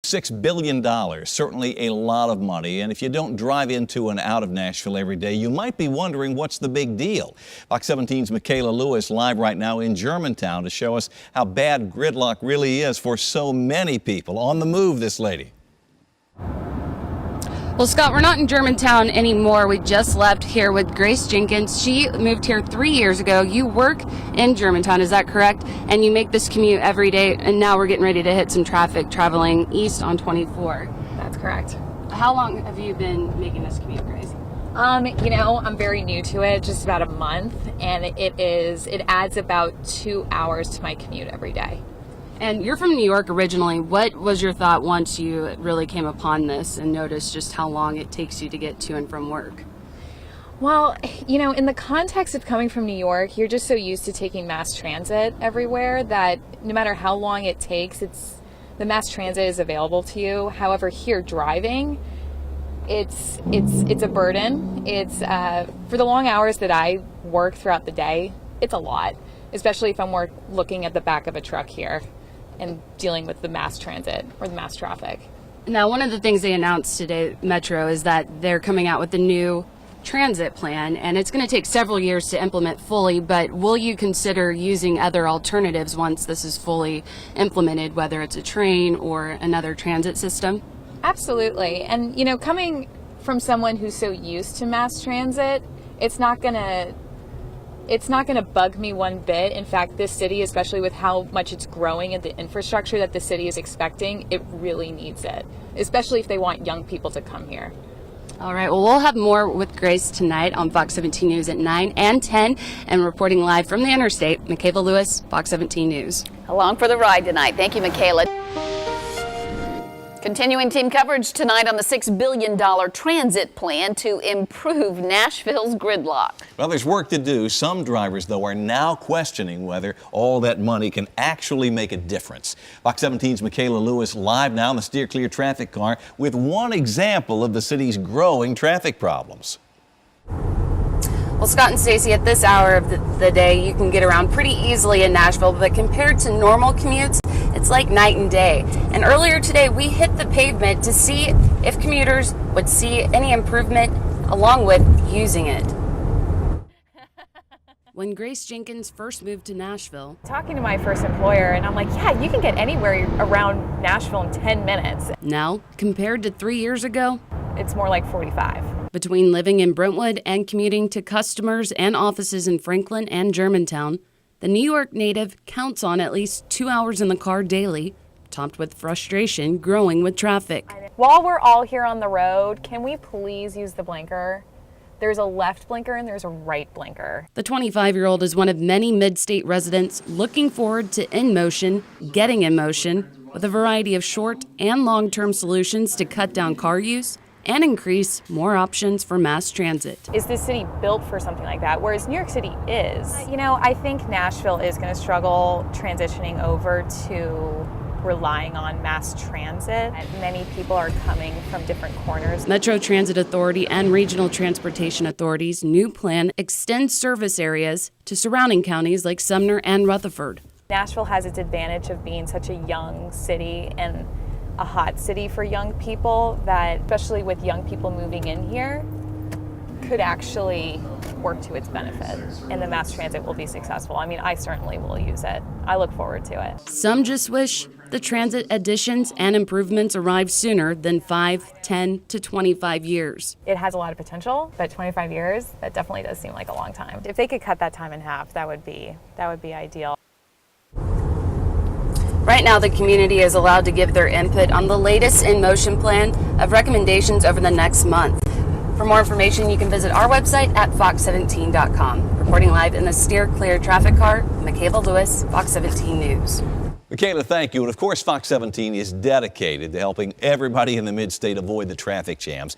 $6 billion, certainly a lot of money. And if you don't drive into and out of Nashville every day, you might be wondering what's the big deal. Fox 17's Mikayla Lewis live right now in Germantown to show us how bad gridlock really is for so many people. On the move, this lady. Well, Scott, we're not in Germantown anymore. We just left here with Grace Jenkins. She moved here 3 years ago. You work in Germantown, is that correct? And you make this commute every day, and now we're getting ready to hit some traffic traveling east on 24. That's correct. How long have you been making this commute, Grace? I'm very new to it, just about a month, and it adds about 2 hours to my commute every day. And you're from New York originally. What was your thought once you really came upon this and noticed just how long it takes you to get to and from work? Well, in the context of coming from New York, you're just so used to taking mass transit everywhere that no matter how long it takes, the mass transit is available to you. However, here driving, it's a burden. It's for the long hours that I work throughout the day, it's a lot, especially if I'm looking at the back of a truck here and dealing with the mass transit or the mass traffic. Now, one of the things they announced today, Metro, is that they're coming out with a new transit plan, and it's going to take several years to implement fully, but will you consider using other alternatives once this is fully implemented, whether it's a train or another transit system? Absolutely. And, coming from someone who's so used to mass transit, it's not going to bug me one bit. In fact, this city, especially with how much it's growing and the infrastructure that the city is expecting, it really needs it, especially if they want young people to come here. All right, well, we'll have more with Grace tonight on Fox 17 News at 9 and 10. And reporting live from the interstate, Mikayla Lewis, Fox 17 News. Along for the ride tonight. Thank you, Mikayla. Continuing team coverage tonight on the $6 billion transit plan to improve Nashville's gridlock. Well, there's work to do. Some drivers, though, are now questioning whether all that money can actually make a difference. Fox 17's Mikayla Lewis live now in the steer clear traffic car with one example of the city's growing traffic problems. Well, Scott and Stacy, at this hour of the day, you can get around pretty easily in Nashville, but compared to normal commutes, it's like night and day. And earlier today, we hit the pavement to see if commuters would see any improvement along with using it. When Grace Jenkins first moved to Nashville, Talking to my first employer, and I'm like, yeah, you can get anywhere around Nashville in 10 minutes. now, compared to 3 years ago, It's more like 45. between living in Brentwood and commuting to customers and offices in Franklin and Germantown, the New York native counts on at least 2 hours in the car daily, topped with frustration growing with traffic. While we're all here on the road, can we please use the blinker? There's a left blinker and there's a right blinker. The 25-year-old is one of many mid-state residents looking forward to in motion, getting in motion, with a variety of short and long-term solutions to cut down car use and increase more options for mass transit. Is this city built for something like that? Whereas New York City is. I think Nashville is going to struggle transitioning over to relying on mass transit. Many people are coming from different corners. Metro Transit Authority and Regional Transportation Authority's new plan extends service areas to surrounding counties like Sumner and Rutherford. Nashville has its advantage of being such a young city and a hot city for young people that, especially with young people moving in here, could actually work to its benefit, and the mass transit will be successful. I certainly will use it. I look forward to it. Some just wish the transit additions and improvements arrived sooner than 5, 10 to 25 years. It has a lot of potential, but 25 years, that definitely does seem like a long time. If they could cut that time in half, that would be ideal. Right now, the community is allowed to give their input on the latest in motion plan of recommendations over the next month. For more information, you can visit our website at fox17.com. Reporting live in the steer clear traffic car, Mikayla Lewis, Fox 17 News. Mikayla, thank you. And of course, Fox 17 is dedicated to helping everybody in the mid-state avoid the traffic jams.